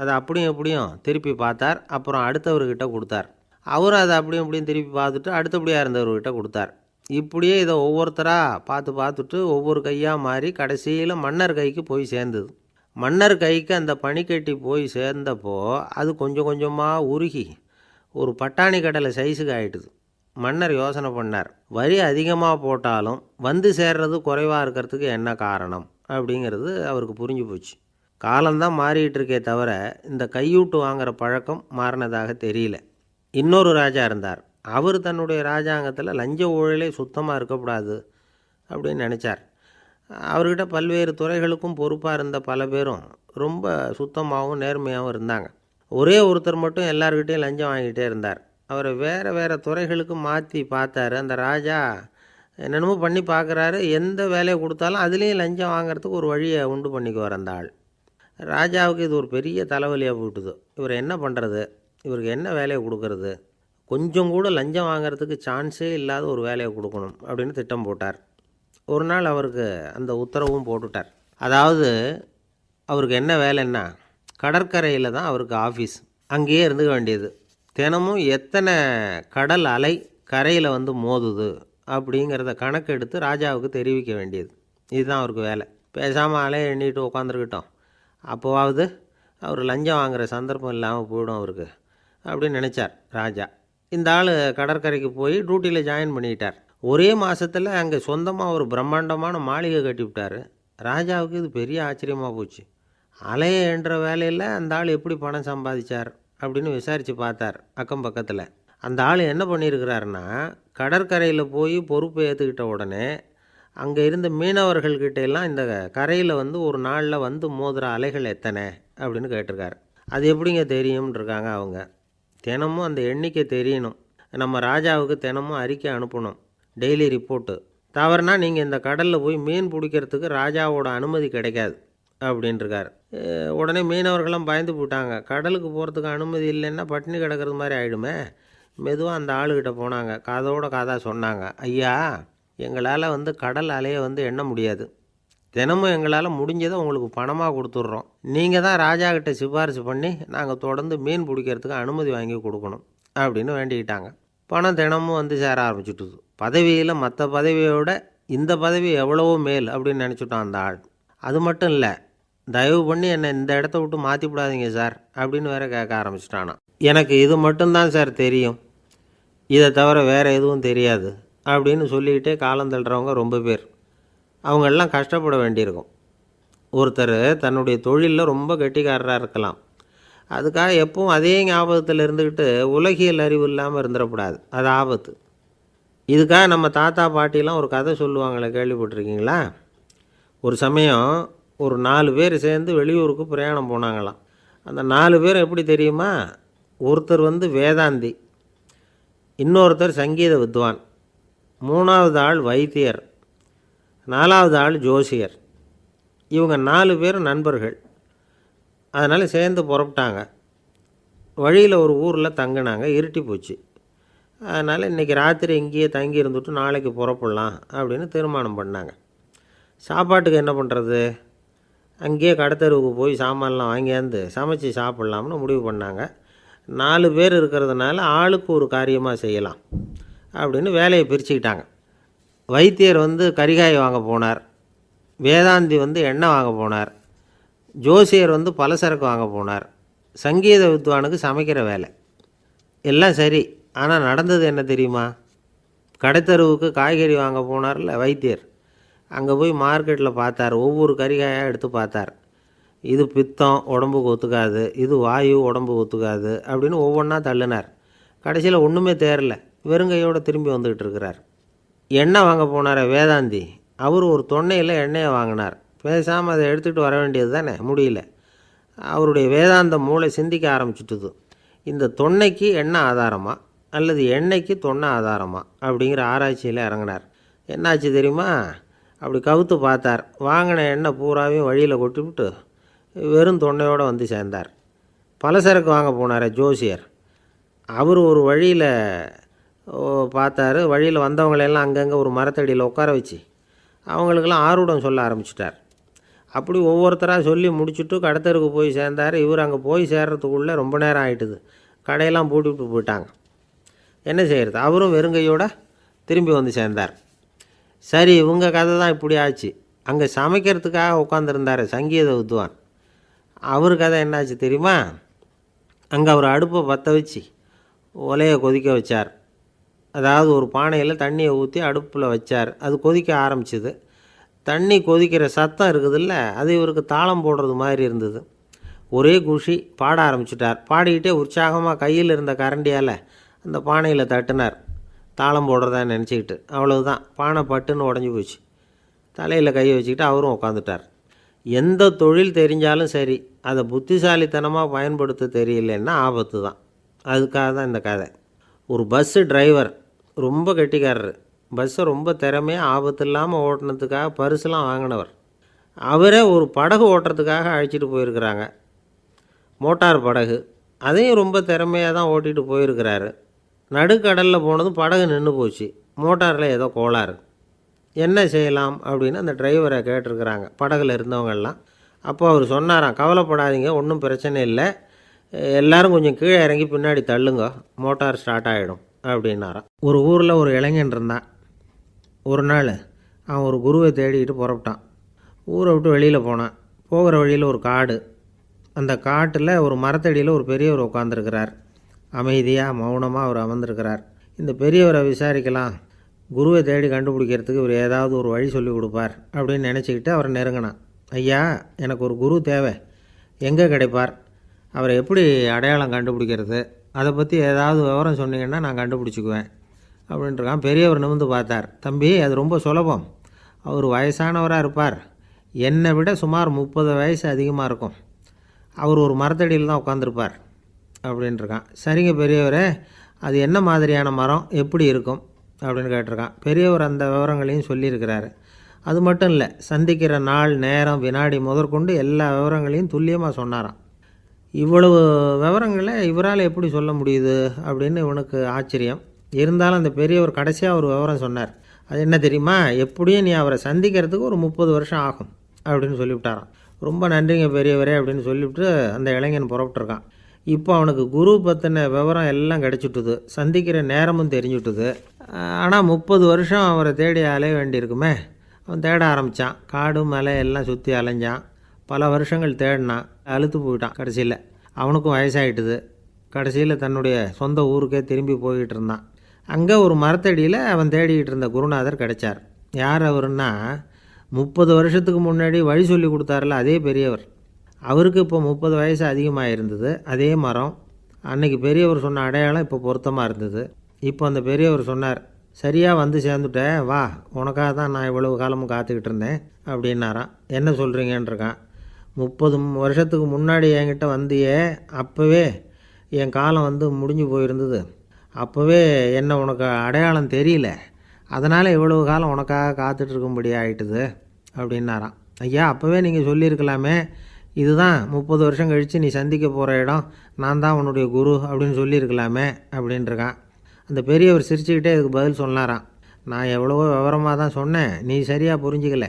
அதை அப்படியும் எப்படியும் திருப்பி பார்த்தார். அப்புறம் அடுத்தவர்கிட்ட கொடுத்தார். அவரும் அதை அப்படியும் இப்படியும் திருப்பி பார்த்துட்டு அடுத்தபடியாக இருந்தவர்கிட்ட கொடுத்தார். இப்படியே இதை ஒவ்வொருத்தராக பார்த்துட்டு ஒவ்வொரு கையாக மாறி கடைசியில் மன்னர் கைக்கு போய் சேர்ந்தது. மன்னர் கைக்கு அந்த பனிக்கட்டி போய் சேர்ந்தப்போ அது கொஞ்சம் கொஞ்சமாக உருகி ஒரு பட்டாணி கடலை சைஸுக்கு ஆகிட்டுது. மன்னர் யோசனை பண்ணார். வரி அதிகமாக போட்டாலும் வந்து சேர்றது குறைவாக இருக்கிறதுக்கு என்ன காரணம் அப்படிங்கிறது அவருக்கு புரிஞ்சு போச்சு. காலம்தான் மாறிக்கிட்டு இருக்கே தவிர இந்த கையூட்டு வாங்குகிற பழக்கம் மாறினதாக தெரியல. இன்னொரு ராஜா இருந்தார். அவர் தன்னுடைய ராஜாங்கத்தில் லஞ்ச ஊழலே சுத்தமாக இருக்கக்கூடாது அப்படின்னு நினச்சார். அவர்கிட்ட பல்வேறு துறைகளுக்கும் பொறுப்பாக இருந்த பல பேரும் ரொம்ப சுத்தமாகவும் நேர்மையாகவும் இருந்தாங்க. ஒரே ஒருத்தர் மட்டும் எல்லார்கிட்டையும் லஞ்சம் வாங்கிட்டே இருந்தார். அவரை வேறு வேறு துறைகளுக்கு மாற்றி பார்த்தாரு. அந்த ராஜா என்னென்னமோ பண்ணி பார்க்குறாரு. எந்த வேலையை கொடுத்தாலும் அதுலேயும் லஞ்சம் வாங்கிறதுக்கு ஒரு வழியை உண்டு பண்ணிக்குவார் அந்த ஆள். ராஜாவுக்கு இது ஒரு பெரிய தலைவலியாக போட்டுது. இவர் என்ன பண்ணுறது, இவருக்கு என்ன வேலையை கொடுக்கறது, கொஞ்சம் கூட லஞ்சம் வாங்கிறதுக்கு சான்ஸே இல்லாத ஒரு வேலையை கொடுக்கணும் அப்படின்னு திட்டம் போட்டார். ஒரு நாள் அவருக்கு அந்த உத்தரவும் போட்டுட்டார். அதாவது அவருக்கு என்ன வேலைன்னா, கடற்கரையில் தான் அவருக்கு ஆஃபீஸ். அங்கேயே இருந்துக்க வேண்டியது. தினமும் எத்தனை கடல் அலை கரையில் வந்து மோதுது அப்படிங்கிறத கணக்கெடுத்து ராஜாவுக்கு தெரிவிக்க வேண்டியது. இதுதான் அவருக்கு வேலை. பேசாமல் அலையை எண்ணிட்டு உட்காந்துருக்கிட்டோம், அப்போவாவது அவர் லஞ்சம் வாங்குகிற சந்தர்ப்பம் இல்லாமல் போயிடும் அவருக்கு அப்படின்னு நினச்சார் ராஜா. இந்த ஆள் கடற்கரைக்கு போய் டியூட்டியில் ஜாயின் பண்ணிக்கிட்டார். ஒரே மாதத்தில் அங்கே சொந்தமாக ஒரு பிரம்மாண்டமான மாளிகை கட்டி விட்டார். ராஜாவுக்கு இது பெரிய ஆச்சரியமாக போச்சு. அலையை என்ற வேலையில் அந்த ஆள் எப்படி பணம் சம்பாதிச்சார் அப்படின்னு விசாரித்து பார்த்தார் அக்கம் பக்கத்தில். அந்த ஆள் என்ன பண்ணியிருக்கிறாருன்னா, கடற்கரையில் போய் பொறுப்பை ஏற்றுக்கிட்ட உடனே அங்கே இருந்த மீனவர்கள்கிட்ட எல்லாம் இந்த கரையில் வந்து ஒரு நாளில் வந்து மோதுகிற அலைகள் எத்தனை அப்படின்னு கேட்டிருக்காரு. அது எப்படிங்க தெரியும்னு இருக்காங்க அவங்க. தினமும் அந்த எண்ணிக்கை தெரியணும். நம்ம ராஜாவுக்கு தினமும் அறிக்கை அனுப்பணும், டெய்லி ரிப்போர்ட்டு. தவறுனா நீங்கள் இந்த கடலில் போய் மீன் பிடிக்கிறதுக்கு ராஜாவோட அனுமதி கிடைக்காது அப்படின்ட்டுருக்காரு. உடனே மீனவர்களும் பயந்து போட்டாங்க. கடலுக்கு போகிறதுக்கு அனுமதி இல்லைன்னா பட்டினி கிடக்கிறது மாதிரி ஆகிடுமே. மெதுவாக அந்த ஆளுகிட்ட போனாங்க. காதோட காதாக சொன்னாங்க, ஐயா, எங்களால் வந்து கடல் அலையை வந்து எண்ண முடியாது. தினமும் எங்களால் முடிஞ்சதை உங்களுக்கு பணமாக கொடுத்துட்றோம். நீங்கள் தான் ராஜா கிட்ட சிபாரிசு பண்ணி நாங்கள் தொடர்ந்து மீன் பிடிக்கிறதுக்கு அனுமதி வாங்கி கொடுக்கணும் அப்படின்னு வேண்டிக்கிட்டாங்க. பணம் தினமும் வந்து சேர ஆரம்பிச்சுட்டுது. பதவியில் மற்ற பதவியோட இந்த பதவி எவ்வளவோ மேல் அப்படின்னு நினச்சிட்டான் அந்த ஆள். அது மட்டும் இல்லை, தயவு பண்ணி என்னை இந்த இடத்த விட்டு மாற்றி விடாதீங்க சார் அப்படின்னு வேற கேட்க ஆரம்பிச்சிட்டானா. எனக்கு இது மட்டும்தான் சார் தெரியும், இதை தவிர வேறு எதுவும் தெரியாது அப்படின்னு சொல்லிக்கிட்டே காலம் தள்ளுறவங்க ரொம்ப பேர். அவங்களெல்லாம் கஷ்டப்பட வேண்டியிருக்கும். ஒருத்தர் தன்னுடைய தொழிலில் ரொம்ப கெட்டிக்காரராக இருக்கலாம். அதுக்காக எப்பவும் அதே ஞாபகத்தில் இருந்துக்கிட்டு உலகியல் அறிவு இல்லாமல் இருந்துடக்கூடாது, அது ஆபத்து. இதுக்காக நம்ம தாத்தா பாட்டிலாம் ஒரு கதை சொல்லுவாங்களே, கேள்விப்பட்டிருக்கீங்களா? ஒரு சமயம் ஒரு 4 பேர் சேர்ந்து வெளியூருக்கு பிரயாணம் போனாங்களாம். அந்த 4 பேர் எப்படி தெரியுமா? ஒருத்தர் வேதாந்தி, இன்னொருத்தர் சங்கீத வித்வான், 3வது ஆள் வைத்தியர், 4வது ஆள் ஜோசியர். இவங்க 4 பேரும் நண்பர்கள். அதனால் சேர்ந்து புறப்பட்டாங்க. வழியில் ஒரு ஊரில் தங்கினாங்க. இருட்டி போச்சு. அதனால் இன்றைக்கி ராத்திரி இங்கேயே தங்கி இருந்துட்டு நாளைக்கு புறப்படலாம் அப்படின்னு தீர்மானம் பண்ணாங்க. சாப்பாட்டுக்கு என்ன பண்ணுறது? அங்கேயே கடத்தெருவுக்கு போய் சாமான்லாம் வாங்கியாந்து சமைச்சு சாப்பிட்லாம்னு முடிவு பண்ணாங்க. 4 பேர் இருக்கிறதுனால ஆளுக்கு ஒரு காரியமாக செய்யலாம் அப்படின்னு வேலையை பிரிச்சுக்கிட்டாங்க. வைத்தியர் கரிகாய் வாங்க போனார், வேதாந்தி எண்ணெய் வாங்க போனார், ஜோசியர் பலசரக்கு வாங்க போனார், சங்கீத வித்வானுக்கு சமைக்கிற வேலை. எல்லாம் சரி, ஆனால் நடந்தது என்ன தெரியுமா? கடைத்தெருவுக்கு காய்கறி வாங்க போனார்ல வைத்தியர், அங்கே போய் மார்க்கெட்டில் பார்த்தார். ஒவ்வொரு கரிகாயாக எடுத்து பார்த்தார். இது பித்தம், உடம்புக்கு ஒத்துக்காது, இது வாயு, உடம்புக்கு ஒத்துக்காது அப்படின்னு ஒவ்வொன்றா தள்ளினார். கடைசியில் ஒன்றுமே தேரல, வெறுங்கையோடு திரும்பி வந்துக்கிட்டு இருக்கிறார். எண்ணெய் வாங்க போனார் வேதாந்தி, அவர் ஒரு தொன்னையில் எண்ணெயை வாங்கினார். பேசாமல் அதை எடுத்துகிட்டு வர வேண்டியது தானே, முடியல. அவருடைய வேதாந்த மூளை சிந்திக்க ஆரம்பிச்சுட்டுது. இந்த தொன்னைக்கு எண்ணெய் ஆதாரமா அல்லது எண்ணெய்க்கு தொன்னை ஆதாரமா அப்படிங்கிற ஆராய்ச்சியில் இறங்கினார். என்னாச்சு தெரியுமா? அப்படி கவுத்து பார்த்தார். வாங்கின எண்ணெய் பூராவையும் வழியில் கொட்டிவிட்டு வெறும் தொன்னையோடு சேர்ந்தார். பலசரக்கு வாங்க போனார் ஜோசியர், அவர் ஒரு வழியில் பார்த்தார். வழியில் வந்தவங்களெல்லாம் அங்கங்கே ஒரு மரத்தடியில் உட்கார வச்சு அவங்களுக்கெல்லாம் ஆர்வம் சொல்ல ஆரம்பிச்சிட்டார். அப்படி ஒவ்வொருத்தராக சொல்லி முடிச்சுட்டு கடத்தருக்கு போய் சேர்ந்தார். இவர் அங்கே போய் சேர்றதுக்குள்ளே ரொம்ப நேரம் ஆகிட்டுது. கடையெல்லாம் பூட்டிவிட்டு போயிட்டாங்க. என்ன செய்கிறது? அவரும் வெறுங்கையோடு திரும்பி சேர்ந்தார். சரி, இவங்க கதை தான் இப்படி ஆச்சு. அங்கே சமைக்கிறதுக்காக உட்காந்துருந்தார் சங்கீத வித்வான், அவர் கதை என்னாச்சு தெரியுமா? அங்கே அவர் அடுப்பை பற்ற வச்சு ஒலையை கொதிக்க வச்சார். அதாவது ஒரு பானையில் தண்ணியை ஊற்றி அடுப்பில் வச்சார். அது கொதிக்க ஆரம்பிச்சிது. தண்ணி கொதிக்கிற சத்தம் இருக்குதுல்ல, அது இவருக்கு தாளம் போடுறது மாதிரி இருந்தது. ஒரே குஷி, பாட ஆரம்பிச்சிட்டார். பாடிக்கிட்டே உற்சாகமாக கையில் இருந்த கரண்டியால் அந்த பானையில் தட்டினார், தாளம் போடுறதா நினச்சிக்கிட்டு. அவ்வளவுதான், பானை பட்டுன்னு உடஞ்சி போச்சு. தலையில் கையை வச்சுக்கிட்டு அவரும் உட்காந்துட்டார். எந்த தொழில் தெரிஞ்சாலும் சரி, அதை புத்திசாலித்தனமாக பயன்படுத்த தெரியலன்னா ஆபத்து தான். அதுக்காக தான் இந்த கதை. ஒரு பஸ்ஸு டிரைவர் ரொம்ப கெட்டிக்காரர். பஸ்ஸை ரொம்ப திறமையாக ஆபத்து இல்லாமல் ஓட்டினதுக்காக பரிசுலாம் வாங்கினவர். அவரே ஒரு படகு ஓட்டுறதுக்காக அழைச்சிட்டு போயிருக்கிறாங்க, மோட்டார் படகு. அதையும் ரொம்ப திறமையாக தான் ஓட்டிகிட்டு போயிருக்கிறாரு. நடுக்கடலில் போனதும் படகு நின்று போச்சு. மோட்டாரில் ஏதோ கோளாறு. என்ன செய்யலாம் அப்படின்னு அந்த டிரைவரை கேட்டிருக்கிறாங்க படகுல இருந்தவங்கெல்லாம். அப்போ அவர் சொன்னாராம், கவலைப்படாதீங்க, ஒன்றும் பிரச்சனை இல்லை, எல்லோரும் கொஞ்சம் கீழே இறங்கி பின்னாடி தள்ளுங்க, மோட்டார் ஸ்டார்ட் ஆகிடும் அப்படின்னாராம். ஒரு ஊரில் ஒரு இளைஞன் இருந்தான். ஒரு நாள் அவன் ஒரு குருவை தேடிக்கிட்டு புறப்பட்டான். ஊரை விட்டு வெளியில் போனான். போகிற வழியில் ஒரு காடு. அந்த காட்டில் ஒரு மரத்தடியில் ஒரு பெரியவர் உட்காந்துருக்கிறார். அமைதியாக மௌனமாக அவர் அமர்ந்திருக்கிறார். இந்த பெரியவரை விசாரிக்கலாம், குருவை தேடி கண்டுபிடிக்கிறதுக்கு இவர் ஏதாவது ஒரு வழி சொல்லி கொடுப்பார் அப்படின்னு நினச்சிக்கிட்டு அவரை நெருங்கினான். ஐயா, எனக்கு ஒரு குரு தேவை, எங்கே கிடைப்பார்? அவரை எப்படி அடையாளம் கண்டுபிடிக்கிறது? அதை பற்றி ஏதாவது விவரம் சொன்னீங்கன்னா நான் கண்டுபிடிச்சிக்குவேன் அப்படின்ட்டுருக்கான். பெரியவர் நிமிர்ந்து பார்த்தார். தம்பி, அது ரொம்ப சுலபம். அவர் வயசானவராக இருப்பார், என்னை விட சுமார் 30 வயசு அதிகமாக இருக்கும். அவர் ஒரு மரத்தடியில் தான் உட்காந்துருப்பார் அப்படின்ட்டுருக்கான். சரிங்க பெரியவரே, அது என்ன மாதிரியான மரம், எப்படி இருக்கும் அப்படின்னு கேட்டிருக்கான். பெரியவர் அந்த விவரங்களையும் சொல்லியிருக்கிறாரு. அது மட்டும் இல்லை, சந்திக்கிற நாள், நேரம், வினாடி முதற்கொண்டு எல்லா விவரங்களையும் துல்லியமாக சொன்னாராம். இவ்வளவு விவரங்களை இவரால் எப்படி சொல்ல முடியுது அப்படின்னு இவனுக்கு ஆச்சரியம். இருந்தாலும் அந்த பெரியவர் கடைசியாக ஒரு விவரம் சொன்னார். அது என்ன தெரியுமா? எப்படியும் நீ அவரை சந்திக்கிறதுக்கு ஒரு 30 வருஷம் ஆகும் அப்படின்னு சொல்லிவிட்டாராம். ரொம்ப நன்றிங்க பெரியவரே அப்படின்னு சொல்லிவிட்டு அந்த இளைஞன் புறப்பட்டுருக்கான். இப்போ அவனுக்கு குரு பற்றின விவரம் எல்லாம் கிடச்சிட்டுது, சந்திக்கிற நேரமும் தெரிஞ்சுட்டுது. ஆனால் 30 வருஷம் அவரை தேடி அலைய வேண்டியிருக்குமே. அவன் தேட ஆரம்பித்தான். காடு மலை எல்லாம் சுற்றி அலைஞ்சான். பல வருஷங்கள் தேடினான், அழுத்து போயிட்டான். கடைசியில் அவனுக்கும் வயசாகிட்டுது. கடைசியில் தன்னுடைய சொந்த ஊருக்கே திரும்பி போய்கிட்டு இருந்தான். அங்கே ஒரு மரத்தடியில் அவன் தேடிக்கிட்டு இருந்த குருநாதர் கிடைச்சார். யார் அவருன்னா, 30 வருஷத்துக்கு முன்னாடி வழி சொல்லி கொடுத்தாருல அதே பெரியவர். அவருக்கு இப்போ 30 வயசு அதிகமாக இருந்தது. அதே மரம் அன்னைக்கு பெரியவர் சொன்ன அடையாளம் இப்போ பொருத்தமாக இருந்தது. இப்போ அந்த பெரியவர் சொன்னார், சரியாக வந்து சேர்ந்துட்டேன், வா, உனக்காக தான் நான் இவ்வளவு காலமும் காத்துக்கிட்டு இருந்தேன் அப்படின்னாராம். என்ன சொல்கிறீங்கன்றிருக்கான். 30 வருஷத்துக்கு முன்னாடி என்கிட்ட வந்தியே, அப்போவே என் காலம் வந்து முடிஞ்சு போயிருந்தது. அப்போவே என்ன உனக்கு அடையாளம் தெரியல, அதனால் இவ்வளவு காலம் உனக்காக காத்துட்ருக்கும்படி ஆகிட்டுது அப்படின்னாராம். ஐயா, அப்போவே நீங்கள் சொல்லியிருக்கலாமே, இதுதான் 30 வருஷம் கழித்து நீ சந்திக்க போகிற இடம், நான் தான் உன்னுடைய குரு அப்படின்னு சொல்லியிருக்கலாமே அப்படின்ட்டுருக்கான். அந்த பெரியவர் சிரிச்சுக்கிட்டே இதுக்கு பதில் சொன்னாராம், நான் எவ்வளவோ விவரமாக தான் சொன்னேன், நீ சரியாக புரிஞ்சிக்கல.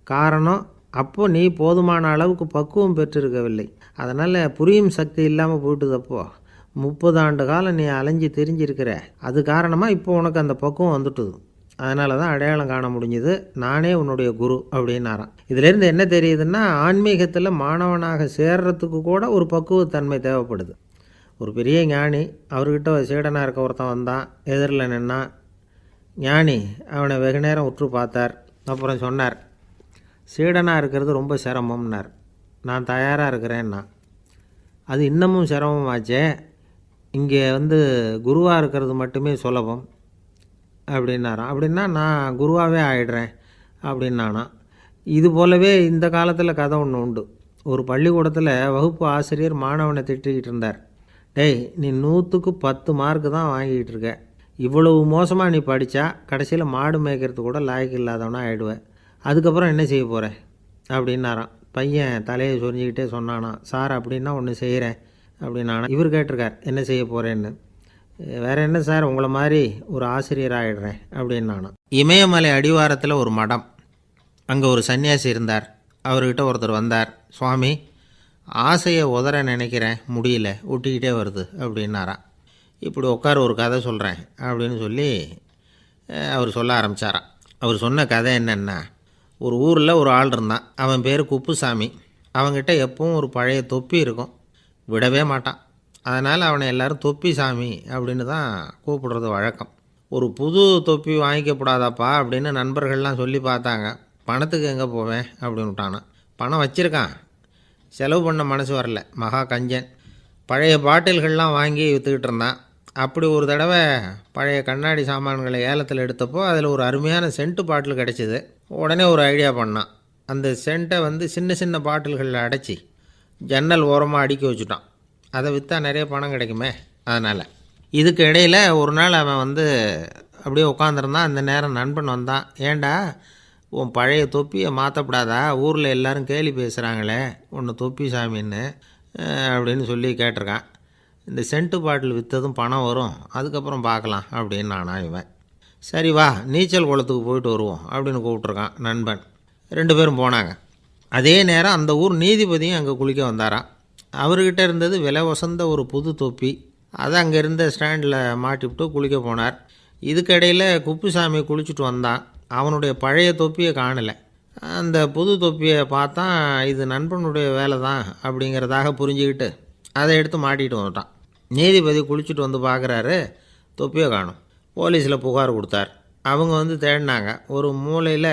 காரணம், அப்போது நீ போதுமான அளவுக்கு பக்குவம் பெற்றிருக்கவில்லை, அதனால் புரியும் சக்தி இல்லாமல் போயிட்டுதப்போ 30 ஆண்டு காலம் நீ அலைஞ்சி தெரிஞ்சிருக்கிற, அது காரணமாக இப்போ உனக்கு அந்த பக்குவம் வந்துட்டுது, அதனால தான் அடையாளம் காண முடிஞ்சுது, நானே உன்னுடைய குரு அப்படின்னாராம். இதிலேருந்து என்ன தெரியுதுன்னா, ஆன்மீகத்தில் மாணவனாக சேர்றதுக்கு கூட ஒரு பக்குவத்தன்மை தேவைப்படுது. ஒரு பெரிய ஞானி, அவர்கிட்ட சீடனாக இருக்க ஒருத்தன் வந்தான், எதிரில் நின்னான். ஞானி அவனை வெகு நேரம் உற்று பார்த்தார். அப்புறம் சொன்னார், சீடனாக இருக்கிறது ரொம்ப சிரமம்னார். நான் தயாராக இருக்கிறேன்னா. அது இன்னமும் சிரமமாச்சே, இங்கே வந்து குருவாக இருக்கிறது மட்டுமே சுலபம் அப்படின்னாராம். அப்படின்னா நான் குருவாகவே ஆயிடுறேன் அப்படின்னானா. இது போலவே இந்த காலத்தில் கதை ஒன்று உண்டு. ஒரு பள்ளிக்கூடத்தில் வகுப்பு ஆசிரியர் மாணவனை திட்டிக்கிட்டு இருந்தார். டேய், நீ 100க்கு 10 மார்க்கு தான் வாங்கிக்கிட்டு இருக்க, இவ்வளவு மோசமாக நீ படித்தா கடைசியில் மாடு மேய்க்கிறது கூட லாய்க்கு இல்லாதவனா ஆகிடுவேன், அதுக்கப்புறம் என்ன செய்ய போகிற அப்படின்னாராம். பையன் தலையை சொரிஞ்சிக்கிட்டே சொன்னானா, சார் அப்படின்னா ஒன்று செய்கிறேன் அப்படின்னானா. இவர் கேட்டிருக்கார், என்ன செய்ய போகிறேன்னு. வேறு என்ன சார், உங்களை மாதிரி ஒரு ஆசிரியர் ஆகிடுறேன் அப்படின்னானா. இமயமலை அடிவாரத்தில் ஒரு மடம், அங்கே ஒரு சன்னியாசி இருந்தார். அவர்கிட்ட ஒருத்தர் வந்தார். சுவாமி, ஆசையை உதற நினைக்கிறேன், முடியல, ஒட்டிக்கிட்டே வருது அப்படின்னாராம். இப்படி உட்கார, ஒரு கதை சொல்கிறேன் அப்படின்னு சொல்லி அவர் சொல்ல ஆரம்பித்தாராம். அவர் சொன்ன கதை என்னென்னா, ஒரு ஊரில் ஒரு ஆள் இருந்தான். அவன் பேர் குப்புசாமி. அவன்கிட்ட எப்பவும் ஒரு பழைய தொப்பி இருக்கும், விடவே மாட்டான். அதனால் அவனை எல்லோரும் தொப்பி சாமி அப்படின்னு தான் கூப்பிடுறது வழக்கம். ஒரு புது தொப்பி வாங்கிக்கப்படாதாப்பா அப்படின்னு நண்பர்கள்லாம் சொல்லி பார்த்தாங்க. பணத்துக்கு எங்கே போவேன் அப்படின்னு விட்டானான். பணம் வச்சுருக்கான், செலவு பண்ண மனசு வரல, மகா கஞ்சன். பழைய பாட்டில்கள்லாம் வாங்கி விற்றுக்கிட்டு இருந்தான். அப்படி ஒரு தடவை பழைய கண்ணாடி சாமான்களை ஏலத்தில் எடுத்தப்போ அதில் ஒரு அருமையான சென்ட்டு பாட்டில் கிடச்சிது. உடனே ஒரு ஐடியா பண்ணான். அந்த சென்ட்டை வந்து சின்ன சின்ன பாட்டில்களில் அடைச்சி ஜன்னல் ஓரமாக அடுக்கி வச்சுட்டான். அதை விற்றா நிறைய பணம் கிடைக்குமே, அதனால். இதுக்கு இடையில் ஒரு நாள் அவன் வந்து அப்படியே உட்காந்துருந்தான். அந்த நேரம் நண்பன் வந்தான். ஏண்டா, உன் பழைய தொப்பியை மாற்றப்படாதா, ஊரில் எல்லோரும் கேலி பேசுகிறாங்களே ஒன்று தொப்பி சாமின்னு அப்படின்னு சொல்லி கேட்டிருக்கான். இந்த சென்ட்டு பாட்டில் விற்றதும் பணம் வரும், அதுக்கப்புறம் பார்க்கலாம் அப்படின்னு நானா. இவன் சரி வா, நீச்சல் குளத்துக்கு போயிட்டு வருவோம் அப்படின்னு கூப்பிட்ருக்கான் நண்பன். 2 பேரும் போனாங்க. அதே நேரம் அந்த ஊர் நீதிபதியும் அங்கே குளிக்க வந்தாராம். அவர்கிட்ட இருந்தது விலை வசந்த ஒரு புது தொப்பி. அதை அங்கே இருந்த ஸ்டாண்டில் மாட்டிவிட்டு குளிக்க போனார். இதுக்கிடையில் குப்புசாமி குளிச்சுட்டு வந்தான். அவனுடைய பழைய தொப்பியை காணலை. அந்த புது தொப்பியை பார்த்தா இது நண்பனுடைய வேலை தான் அப்படிங்கிறதாக புரிஞ்சுக்கிட்டு அதை எடுத்து மாட்டிகிட்டு வந்துட்டான். நீதிபதி குளிச்சுட்டு வந்து பார்க்குறாரு, தொப்பியை காணும். போலீஸில் புகார் கொடுத்தார். அவங்க வந்து தேடினாங்க. ஒரு மூலையில்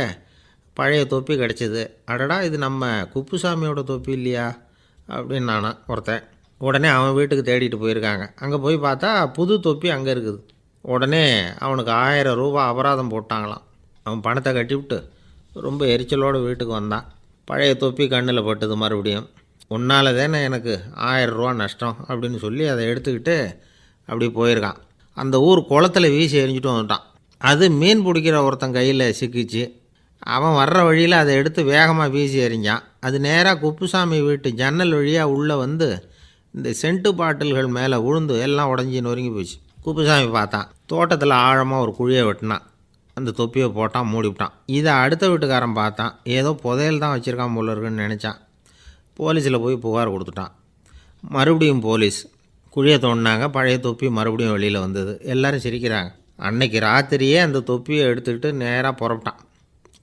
பழைய தொப்பி கிடச்சிது. அடடா, இது நம்ம குப்புசாமியோட தொப்பி இல்லையா அப்படின்னு நானா ஒருத்தன். உடனே அவன் வீட்டுக்கு தேடிட்டு போயிருக்காங்க. அங்கே போய் பார்த்தா புது தொப்பி அங்கே இருக்குது. உடனே அவனுக்கு 1000 ரூபா அபராதம் போட்டாங்களாம். அவன் பணத்தை கட்டிவிட்டு ரொம்ப எரிச்சலோடு வீட்டுக்கு வந்தான். பழைய தொப்பி கண்ணில் பட்டது. மறுபடியும், உன்னால் தானே எனக்கு 1000 ரூபா நஷ்டம் அப்படின்னு சொல்லி அதை எடுத்துக்கிட்டு அப்படி போயிருக்கான். அந்த ஊர் குளத்தில் வீசி எரிஞ்சிட்டு வந்துட்டான். அது மீன் பிடிக்கிற ஒருத்தன் கையில் சிக்கிச்சு. அவன் வர்ற வழியில் அதை எடுத்து வேகமாக வீசி எறிஞ்சான். அது நேராக குப்புசாமி வீட்டு ஜன்னல் வழியாக உள்ளே வந்து இந்த சென்ட்டு பாட்டில்கள் மேலே விழுந்து எல்லாம் உடஞ்சி நொறுங்கி போச்சு. குப்புசாமி பார்த்தான். தோட்டத்தில் ஆழமாக ஒரு குழியை வெட்டினான். அந்த தொப்பியை போட்டான், மூடிவிட்டான். இதை அடுத்த வீட்டுக்காரன் பார்த்தான். ஏதோ புதையல் தான் வச்சுருக்கான் போல இருக்குன்னு நினச்சான். போலீஸில் போய் புகார் கொடுத்துட்டான். மறுபடியும் போலீஸ் குழியை தோண்டினாங்க. பழைய தொப்பி மறுபடியும் வெளியில் வந்தது. எல்லோரும் சிரிக்கிறாங்க. அன்னைக்கு ராத்திரியே அந்த தொப்பியை எடுத்துக்கிட்டு நேராக புறப்பட்டான்.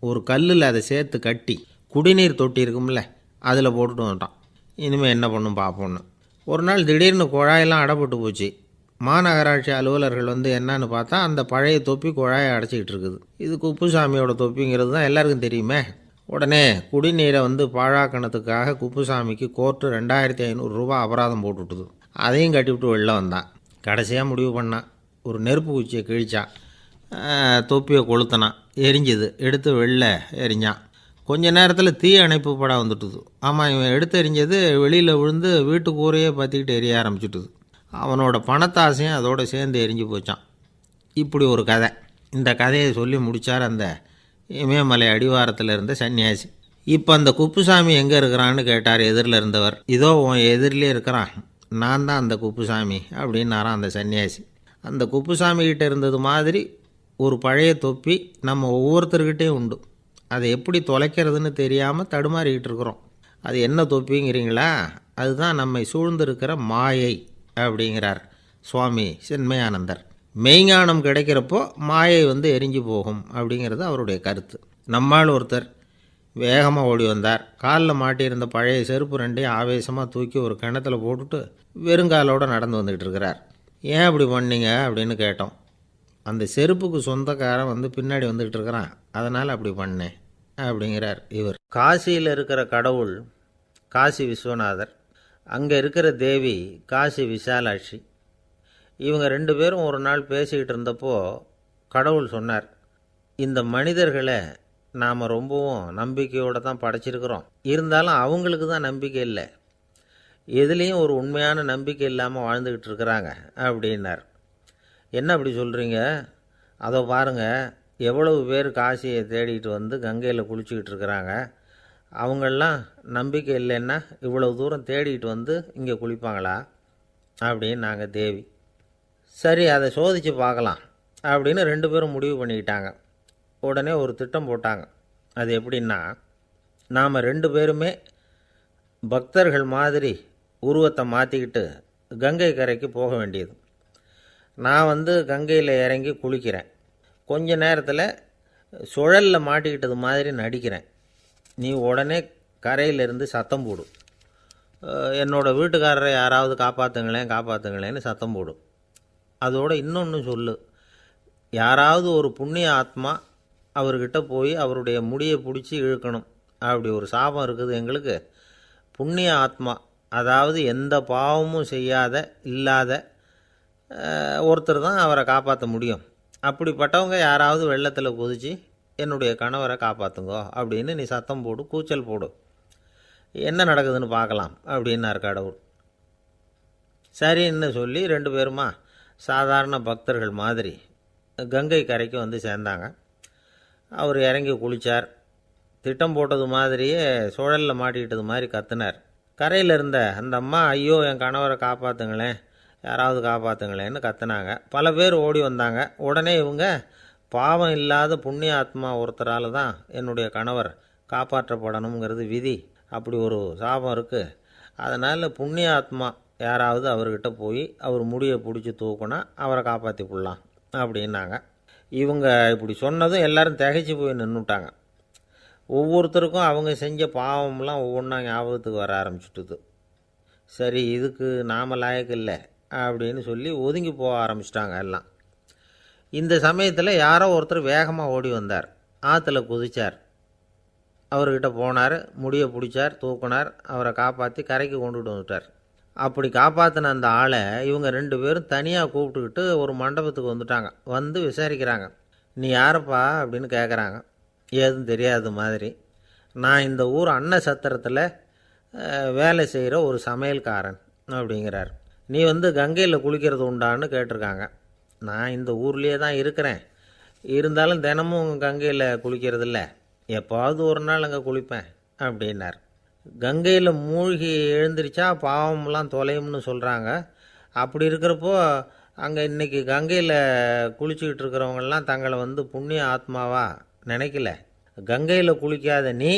ஒரு கல்லில் அதை சேர்த்து கட்டி குடிநீர் தொட்டி இருக்கும்ல, அதில் போட்டுட்டு வந்துட்டான். இனிமேல் என்ன பண்ணும் பார்ப்போன்னு. ஒரு நாள் திடீர்னு குழாயெல்லாம் அடைப்பட்டு போச்சு. மாநகராட்சி அலுவலர்கள் வந்து என்னன்னு பார்த்தா அந்த பழைய தொப்பி குழாயை அடைச்சிக்கிட்டு இருக்குது. இது குப்புசாமியோட தொப்பிங்கிறது தான் எல்லாருக்கும் தெரியுமே. உடனே குடிநீரை வந்து பாழாக்கணத்துக்காக குப்புசாமிக்கு கோர்ட்டு 2500 ரூபா அபராதம் போட்டுவிட்டுது. அதையும் கட்டிவிட்டு வெளில வந்தான். கடைசியாக முடிவு பண்ணான். ஒரு நெருப்பு குச்சியை கிழிச்சான், தொப்பியை கொளுத்தினான், எரிஞ்சுது. எடுத்து வெளில எரிஞ்சான். கொஞ்ச நேரத்தில் தீ அணைப்பு படம் வந்துட்டுது. ஆமாம், இவன் எடுத்து எரிஞ்சது வெளியில் விழுந்து வீட்டு கூரையே பற்றிக்கிட்டு எரிய ஆரம்பிச்சுட்டுது. அவனோட பணத்தாசையும் அதோடு சேர்ந்து எரிஞ்சு போச்சான். இப்படி ஒரு கதை. இந்த கதையை சொல்லி முடித்தார் அந்த இமயமலை அடிவாரத்தில் இருந்த சன்னியாசி. இப்போ அந்த குப்புசாமி எங்கே இருக்கிறான்னு கேட்டார் எதிரில் இருந்தவர். இதோ உன் எதிரிலே இருக்கிறான், நான் தான் அந்த குப்புசாமி அப்படின்னாரான் அந்த சன்னியாசி. அந்த குப்புசாமி கிட்டே இருந்தது மாதிரி ஒரு பழைய தொப்பி நம்ம ஒவ்வொருத்தர்கிட்டையும் உண்டு. அதை எப்படி தொலைக்கிறதுன்னு தெரியாமல் தடுமாறிக்கிட்டு இருக்கிறோம். அது என்ன தொப்பிங்கிறீங்களா? அதுதான் நம்மை சூழ்ந்திருக்கிற மாயை அப்படிங்கிறார் சுவாமி சின்மயானந்தர். மெய்ஞானம் கிடைக்கிறப்போ மாயை வந்து எரிஞ்சு போகும் அப்படிங்கிறது அவருடைய கருத்து. நம்மால் ஒருத்தர் வேகமாக ஓடி வந்தார். காலில் மாட்டியிருந்த பழைய செருப்பு ரெண்டையும் ஆவேசமாக தூக்கி ஒரு கிணத்துல போட்டுட்டு வெறுங்காலோடு நடந்து வந்துக்கிட்டு இருக்கிறார். ஏன் அப்படி பண்ணீங்க அப்படின்னு கேட்டோம். அந்த செருப்புக்கு சொந்தக்காரன் வந்து பின்னாடி வந்துக்கிட்டு இருக்கிறான், அதனால் அப்படி பண்ணேன் அப்படிங்கிறார் இவர். காசியில் இருக்கிற கடவுள் காசி விஸ்வநாதர், அங்கே இருக்கிற தேவி காசி விசாலாட்சி. இவங்க 2 பேரும் ஒரு நாள் பேசிக்கிட்டு இருந்தப்போ கடவுள் சொன்னார், இந்த மனிதர்களை நாம் ரொம்பவும் நம்பிக்கையோடு தான் படைச்சிருக்கிறோம், இருந்தாலும் அவங்களுக்கு தான் நம்பிக்கை இல்லை, எதுலேயும் ஒரு உண்மையான நம்பிக்கை இல்லாமல் வாழ்ந்துக்கிட்டு இருக்கிறாங்க அப்படின்னார். என்ன அப்படி சொல்கிறீங்க? அதோ பாருங்கள், எவ்வளவு பேர் காசியை தேடிட்டு வந்து கங்கையில் குளிச்சுக்கிட்டு இருக்கிறாங்க. அவங்களெலாம் நம்பிக்கை இல்லைன்னா இவ்வளவு தூரம் தேடிட்டு வந்து இங்கே குளிப்பாங்களா அப்படின்னு நாங்கள் தேவி. சரி, அதை சோதித்து பார்க்கலாம் அப்படின்னு 2 பேரும் முடிவு பண்ணிக்கிட்டாங்க. உடனே ஒரு திட்டம் போட்டாங்க. அது எப்படின்னா, நாம் 2 பேருமே பக்தர்கள் மாதிரி உருவத்தை மாற்றிக்கிட்டு கங்கை கரைக்கு போக வேண்டியது. நான் வந்து கங்கையில் இறங்கி குளிக்கிறேன். கொஞ்ச நேரத்தில் சுழலில் மாட்டிக்கிட்டது மாதிரி நடிக்கிறேன். நீ உடனே கரையிலிருந்து சத்தம் போடு, என்னோடய வீட்டுக்காரரை யாராவது காப்பாற்றுங்களேன்னு சத்தம் போடும். அதோடு இன்னொன்று சொல்லு, யாராவது ஒரு புண்ணிய ஆத்மா அவர்கிட்ட போய் அவருடைய முடியை பிடிச்சி இழுக்கணும். அப்படி ஒரு சாபம் இருக்குது எங்களுக்கு. புண்ணிய ஆத்மா, அதாவது எந்த பாவமும் செய்யாத இல்லாத ஒருத்தர் தான் அவரை காப்பாற்ற முடியும். அப்படிப்பட்டவங்க யாராவது வெள்ளத்தில் குதித்து என்னுடைய கணவரை காப்பாற்றுங்கோ அப்படின்னு நீ சத்தம் போடு, கூச்சல் போடு, என்ன நடக்குதுன்னு பார்க்கலாம் அப்படின்னார் கடவுள். சரின்னு சொல்லி 2 பேருமா சாதாரண பக்தர்கள் மாதிரி கங்கை கரைக்கு வந்து சேர்ந்தாங்க. அவர் இறங்கி குளித்தார். திட்டம் போட்டது மாதிரியே சுழலில் மாட்டிக்கிட்டது மாதிரி கத்துனார். கரையில் இருந்த அந்த அம்மா, ஐயோ என் கணவரை காப்பாற்றுங்களேன், யாராவது காப்பாற்றுங்களேன்னு கத்துனாங்க. பல பேர் ஓடி வந்தாங்க. உடனே இவங்க, பாவம் இல்லாத புண்ணிய ஆத்மா ஒருத்தரால் தான் என்னுடைய கணவர் காப்பாற்றப்படணுங்கிறது விதி, அப்படி ஒரு சாபம் இருக்குது, அதனால் புண்ணிய ஆத்மா யாராவது அவர்கிட்ட போய் அவர் முடியை பிடிச்சி தூக்குனா அவரை காப்பாற்றி போடலாம் அப்படின்னாங்க. இவங்க இப்படி சொன்னதும் எல்லோரும் திகைச்சு போய் நின்றுட்டாங்க. ஒவ்வொருத்தருக்கும் அவங்க செஞ்ச பாவம்லாம் ஒவ்வொன்றா ஞாபகத்துக்கு வர ஆரம்பிச்சுட்டுது. சரி, இதுக்கு நாம் லாயக்கு இல்லை அப்படின்னு சொல்லி ஒதுங்கி போக ஆரம்பிச்சிட்டாங்க எல்லாம். இந்த சமயத்தில் யாரோ ஒருத்தர் வேகமாக ஓடி வந்தார். ஆற்றுல குதித்தார். அவர்கிட்ட போனார், முடியை பிடிச்சார், தூக்குனார், அவரை காப்பாற்றி கரைக்கு கொண்டுட்டு வந்துட்டார். அப்படி காப்பாற்றின அந்த ஆளை இவங்க 2 பேரும் தனியாக கூப்பிட்டுக்கிட்டு ஒரு மண்டபத்துக்கு வந்துட்டாங்க. வந்து விசாரிக்கிறாங்க. நீ யாரப்பா அப்படின்னு கேட்குறாங்க. ஏதும் தெரியாத மாதிரி. நான் இந்த ஊர் அன்ன சத்திரத்தில் வேலை செய்கிற ஒரு சமையல்காரன் அப்படிங்கிறார். நீ வந்து கங்கையில் குளிக்கிறது உண்டான்னு கேட்டிருக்காங்க. நான் இந்த ஊர்லேயே தான் இருக்கிறேன், இருந்தாலும் தினமும் கங்கையில் குளிக்கிறதில்ல, எப்போவாவது ஒரு நாள் அங்கே குளிப்பேன் அப்படின்னார். கங்கையில் மூழ்கி எழுந்திரிச்சா பாவம்லாம் தொலையும்னு சொல்கிறாங்க. அப்படி இருக்கிறப்போ அங்கே இன்றைக்கி கங்கையில் குளிச்சுக்கிட்டு இருக்கிறவங்கெல்லாம் தங்களை வந்து புண்ணிய ஆத்மாவா நினைக்கல. கங்கையில் குளிக்காத நீ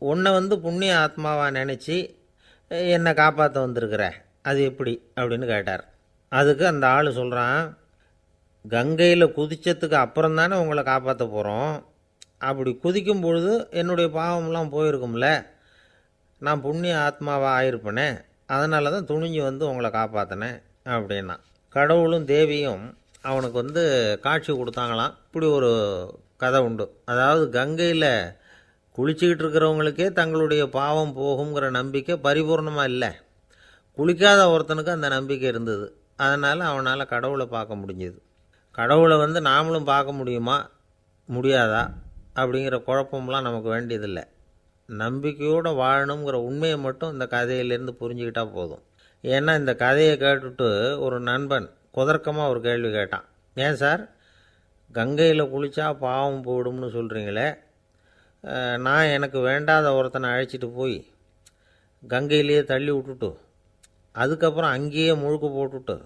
உன்னை வந்து புண்ணிய ஆத்மாவாக நினச்சி என்னை காப்பாற்ற வந்திருக்கிற, அது எப்படி அப்படின்னு கேட்டார். அதுக்கு அந்த ஆள் சொல்கிறான், கங்கையில் குதித்ததுக்கு அப்புறம் தானே உங்களை காப்பாற்ற போகிறோம், அப்படி குதிக்கும் பொழுது என்னுடைய பாவம்லாம் போயிருக்கும்ல, நான் புண்ணிய ஆத்மாவாக ஆயிருப்பேனே, அதனால தான் துணிஞ்சு வந்து உங்களை காப்பாற்றினேன் அப்படின்னா. கடவுளும் தேவியும் அவனுக்கு வந்து காட்சி கொடுத்தாங்களாம். இப்படி ஒரு கதை உண்டு. அதாவது கங்கையில் குளிச்சுக்கிட்டு இருக்கிறவங்களுக்கே தங்களுடைய பாவம் போகுங்கிற நம்பிக்கை பரிபூர்ணமாக இல்லை. குளிக்காத ஒருத்தனுக்கு அந்த நம்பிக்கை இருந்தது. அதனால் அவனால் கடவுளை பார்க்க முடிஞ்சது. கடவுளை நாமளும் பார்க்க முடியுமா முடியாதா அப்படிங்கிற குழப்பம்லாம் நமக்கு வேண்டியதில்லை. நம்பிக்கையோடு வாழணுங்கிற உண்மையை மட்டும் இந்த கதையிலேருந்து புரிஞ்சுக்கிட்டால் போதும். ஏன்னா இந்த கதையை கேட்டுட்டு ஒரு நண்பன் குதர்க்கமாக ஒரு கேள்வி கேட்டான். ஏன் சார், கங்கையில் குளித்தா பாவம் போயிடும்னு சொல்கிறீங்களே, நான் எனக்கு வேண்டாத ஒருத்தனை அழைச்சிட்டு போய் கங்கையிலேயே தள்ளி விட்டுட்டு அதுக்கப்புறம் அங்கேயே முழுக்க போட்டுட்டு